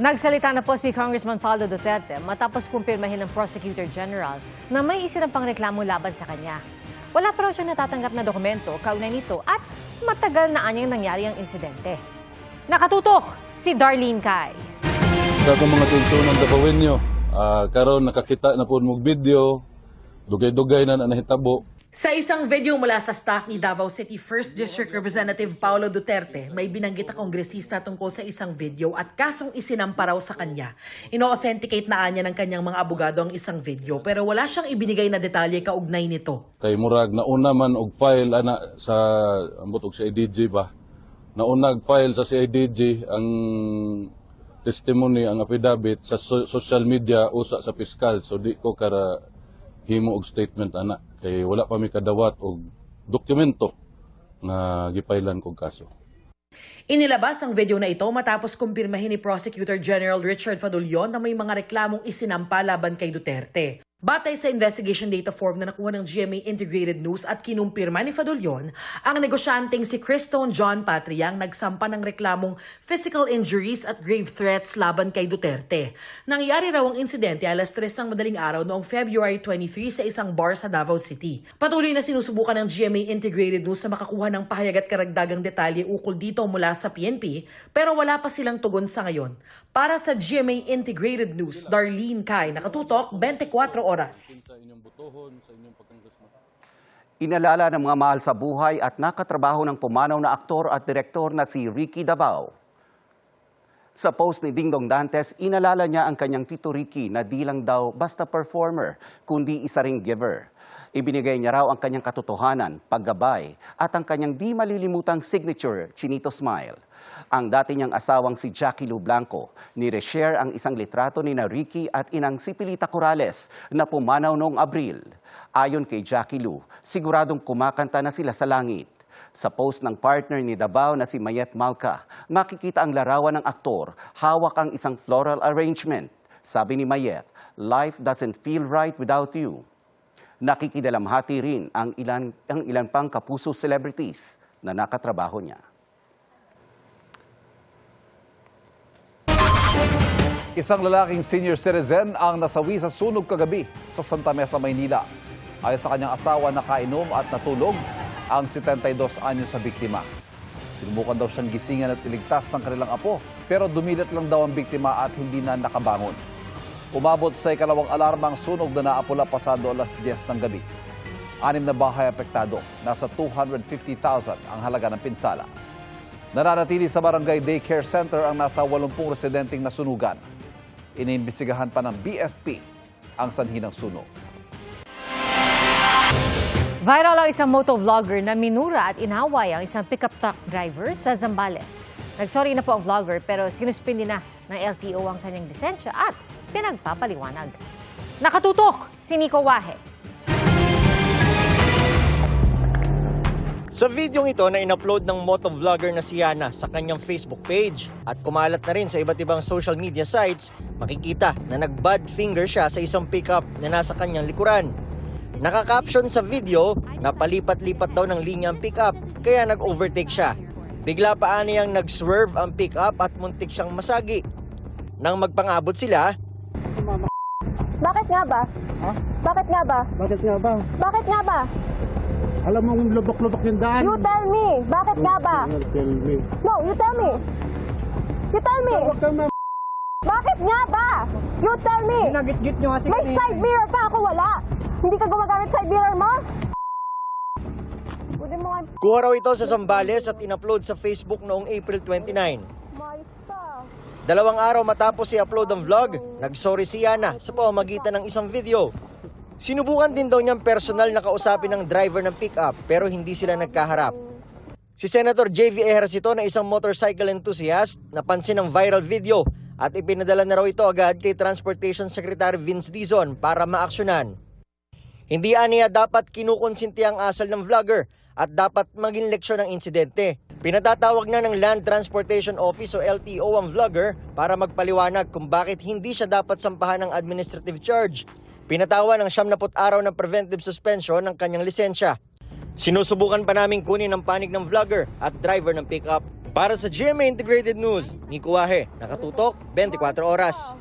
Nagsalita na po si Congressman Paulo Duterte matapos kumpirmahin ng Prosecutor General na may isinampang reklamo laban sa kanya. Wala pa raw siyang natatanggap na dokumento kaugnay nito at matagal na anyang nangyari ang insidente. Nakatutok si Darlene Kai. Sa itong mga tunsunan gagawin nyo, karon nakakita na po mong video, dugay-dugay na nahitabo. Sa isang video mula sa staff ni Davao City 1st District Representative Paulo Duterte, may binanggit na kongresista tungkol sa isang video at kasong isinampa raw sa kanya. Ino-authenticate na anya ng kanyang mga abogado ang isang video pero wala siyang ibinigay na detalye kaugnay nito. Kay murag nauna man og file ana sa ambot og CIDG ba. Nauna file sa CIDG ang testimony, ang affidavit sa social media usa sa piskal, so di ko kara himo og statement ana kay wala pa mi kadawat og dokumento nga gipailan kog kaso. Inilabas ang video na ito matapos kumpirmahin ni Prosecutor General Richard Fadulion na may mga reklamong isinampa laban kay Duterte. Batay sa investigation data form na nakuha ng GMA Integrated News at kinumpirma ni Fadulion, ang negosyanteng si Cristone John Patria ang nagsampa ng reklamong physical injuries at grave threats laban kay Duterte. Nangyari raw ang insidente alas 3 ng madaling araw noong February 23 sa isang bar sa Davao City. Patuloy na sinusubukan ng GMA Integrated News na makakuha ng pahayag at karagdagang detalye ukol dito mula sa PNP, pero wala pa silang tugon sa ngayon. Para sa GMA Integrated News, Darlene Kai, nakatutok 24 oras. Inalala ng mga mahal sa buhay at nakatrabaho ng pumanaw na aktor at direktor na si Ricky Davao. Sa post ni Dingdong Dantes, inalala niya ang kanyang tito Ricky na di lang daw basta performer, kundi isa ring giver. Ibinigay niya raw ang kanyang katotohanan, paggabay, at ang kanyang di malilimutang signature, Chinito Smile. Ang dati niyang asawang si Jackie Lou Blanco, nireshare ang isang litrato ni Ricky at inang si Pilita Corrales na pumanaw noong Abril. Ayon kay Jackie Lou, siguradong kumakanta na sila sa langit. Sa post ng partner ni Davao na si Mayet Malca, makikita ang larawan ng aktor, hawak ang isang floral arrangement. Sabi ni Mayet, "Life doesn't feel right without you." Nakikidalamhati rin ang ilan pang kapuso celebrities na nakatrabaho niya. Isang lalaking senior citizen ang nasawi sa sunog kagabi sa Santa Mesa, Maynila. Ayon sa kanyang asawa, nakainom at natulog ang 72 anyo sa biktima. Sinubukan daw siyang gisingan at iligtas ang kanilang apo, pero dumilit lang daw ang biktima at hindi na nakabangon. Umabot sa ikalawang alarma ang sunog na naapula pasado alas 10 ng gabi. 6 na bahay apektado, nasa 250,000 ang halaga ng pinsala. Nananatili sa Barangay Daycare Center ang nasa 80 residenteng nasunugan. Iniimbestigahan pa ng BFP ang sanhi ng sunog. Viral ang isang motovlogger na minura at inaway ang isang pickup truck driver sa Zambales. Nagsorry na po ang vlogger pero sinuspindi na ng LTO ang kanyang lisensya at pinagpapaliwanag. Nakatutok si Nico Wahe. Sa videong ito na in-upload ng motovlogger na si Yana sa kanyang Facebook page at kumalat na rin sa iba't ibang social media sites, makikita na nag-bad finger siya sa isang pickup na nasa kanyang likuran. Nakaka-caption sa video na palipat-lipat daw ng linya ang pickup kaya nag-overtake siya. Bigla pa niyang nag-swerve ang pickup at muntik siyang masagi. Nang magpangabot sila, Bakit nga ba? Ha? Bakit nga ba? Bakit nga ba? Bakit nga ba? Alam mo lubok-lubok yung daan. You tell me. Bakit nga ba? Tell me. No, you tell me. You tell me. Huwag kang Bakit nga ba? You tell me. Nagit-git nyo kasi May side mirror ka, ako wala. Hindi ka gumagamit side mirror mo? Pwede mo nga. kuha raw ito sa Zambales at in-upload sa Facebook noong April 29. Mais ka. 2 araw matapos i-upload ang vlog, nag-sorry si Yana sa pamamagitan ng isang video. Sinubukan din daw niyang personal na kausapin ng driver ng pickup pero hindi sila nagkaharap. Si Senator J.V. Ejercito na isang motorcycle enthusiast napansin ang viral video at ipinadala na raw ito agad kay Transportation Secretary Vince Dizon para maaksyonan. Hindi aniya dapat kinukonsinti ang asal ng vlogger at dapat maging leksyon ng insidente. Pinatatawag na ng Land Transportation Office o LTO ang vlogger para magpaliwanag kung bakit hindi siya dapat sampahan ng administrative charge. Pinatawan ng 70 araw ng preventive suspension ng kanyang lisensya. Sinusubukan pa naming kunin ang panig ng vlogger at driver ng pickup. Para sa GMA Integrated News, Nico Wahe, Nakatutok, 24 Oras.